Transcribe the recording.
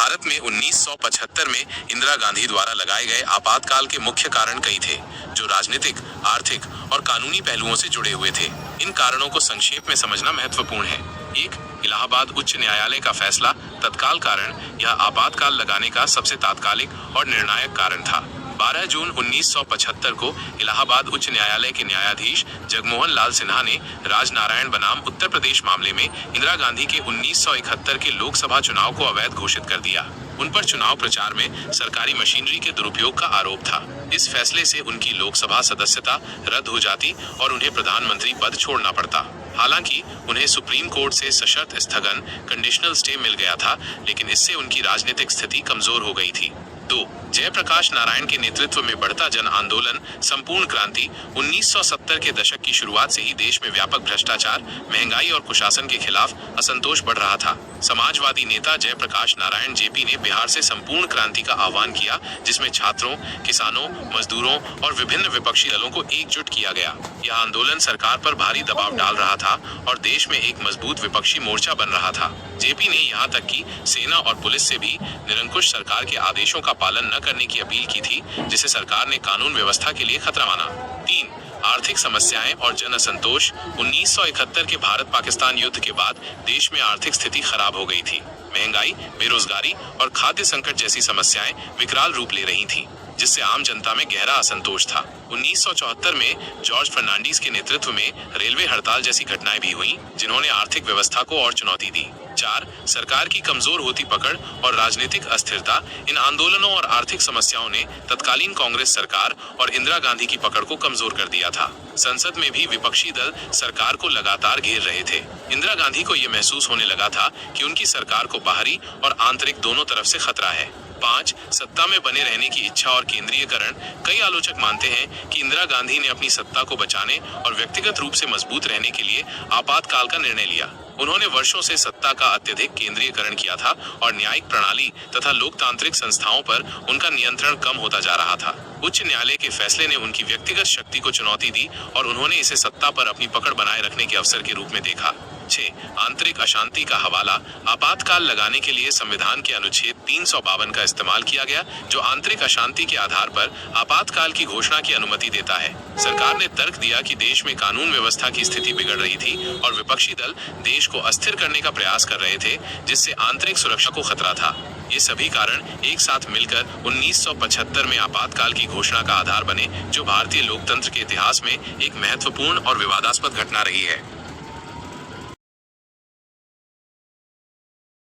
भारत में 1975 में इंदिरा गांधी द्वारा लगाए गए आपातकाल के मुख्य कारण कई थे, जो राजनीतिक, आर्थिक और कानूनी पहलुओं से जुड़े हुए थे। इन कारणों को संक्षेप में समझना महत्वपूर्ण है। 1. इलाहाबाद उच्च न्यायालय का फैसला। तत्काल कारण। यह आपातकाल लगाने का सबसे तात्कालिक और निर्णायक कारण था। 12 जून 1975 को इलाहाबाद उच्च न्यायालय के न्यायाधीश जगमोहन लाल सिन्हा ने राजनारायण बनाम उत्तर प्रदेश मामले में इंदिरा गांधी के 1971 के लोकसभा चुनाव को अवैध घोषित कर दिया। उन पर चुनाव प्रचार में सरकारी मशीनरी के दुरुपयोग का आरोप था। इस फैसले से उनकी लोकसभा सदस्यता रद्द हो जाती और उन्हें प्रधानमंत्री पद छोड़ना पड़ता। हालांकि उन्हें सुप्रीम कोर्ट से सशर्त स्थगन कंडीशनल स्टे मिल गया था, लेकिन इससे उनकी राजनीतिक स्थिति कमजोर हो गई थी। 2. जयप्रकाश नारायण के नेतृत्व में बढ़ता जन आंदोलन। संपूर्ण क्रांति। 1970 के दशक की शुरुआत से ही देश में व्यापक भ्रष्टाचार, महंगाई और कुशासन के खिलाफ असंतोष बढ़ रहा था। समाजवादी नेता जयप्रकाश नारायण जेपी ने बिहार से संपूर्ण क्रांति का आह्वान किया, जिसमें छात्रों, किसानों, मजदूरों और विभिन्न विपक्षी दलों को एकजुट किया गया। यह आंदोलन सरकार पर भारी दबाव डाल रहा था और देश में एक मजबूत विपक्षी मोर्चा बन रहा था। जेपी ने यहाँ तक कि सेना और पुलिस से भी निरंकुश सरकार के आदेशों का पालन न करने की अपील की थी, जिसे सरकार ने कानून व्यवस्था के लिए खतरा माना। 3. आर्थिक समस्याएं और जन असंतोष। 1971 के भारत पाकिस्तान युद्ध के बाद देश में आर्थिक स्थिति खराब हो गई थी। महंगाई, बेरोजगारी और खाद्य संकट जैसी समस्याएं विकराल रूप ले रही थीं, जिससे आम जनता में गहरा असंतोष था। 1974 में जॉर्ज फर्नांडीज के नेतृत्व में रेलवे हड़ताल जैसी घटनाएं भी हुईं, जिन्होंने आर्थिक व्यवस्था को और चुनौती दी। 4. सरकार की कमजोर होती पकड़ और राजनीतिक अस्थिरता। इन आंदोलनों और आर्थिक समस्याओं ने तत्कालीन कांग्रेस सरकार और इंदिरा गांधी की पकड़ को कमजोर कर दिया था। संसद में भी विपक्षी दल सरकार को लगातार घेर रहे थे। इंदिरा गांधी को यह महसूस होने लगा था कि उनकी सरकार को बाहरी और आंतरिक दोनों तरफ से खतरा है। 5. सत्ता में बने रहने की इच्छा और केंद्रीयकरण। कई आलोचक मानते हैं कि इंदिरा गांधी ने अपनी सत्ता को बचाने और व्यक्तिगत रूप से मजबूत रहने के लिए आपातकाल का निर्णय लिया। उन्होंने वर्षों से सत्ता का अत्यधिक केंद्रीयकरण किया था और न्यायिक प्रणाली तथा लोकतांत्रिक संस्थाओं पर उनका नियंत्रण कम होता जा रहा था। उच्च न्यायालय के फैसले ने उनकी व्यक्तिगत शक्ति को चुनौती दी और उन्होंने इसे सत्ता पर अपनी पकड़ बनाए रखने के अवसर के रूप में देखा। 6. आंतरिक अशांति का हवाला। आपातकाल लगाने के लिए संविधान के अनुच्छेद 352 का इस्तेमाल किया गया, जो आंतरिक अशांति के आधार पर आपातकाल की घोषणा की अनुमति देता है। सरकार ने तर्क दिया कि देश में कानून व्यवस्था की स्थिति बिगड़ रही थी और विपक्षी दल देश को अस्थिर करने का प्रयास कर रहे थे, जिससे आंतरिक सुरक्षा को खतरा था। ये सभी कारण एक साथ मिलकर 1975 में आपातकाल की घोषणा का आधार बने, जो भारतीय लोकतंत्र के इतिहास में एक महत्वपूर्ण और विवादास्पद घटना रही है।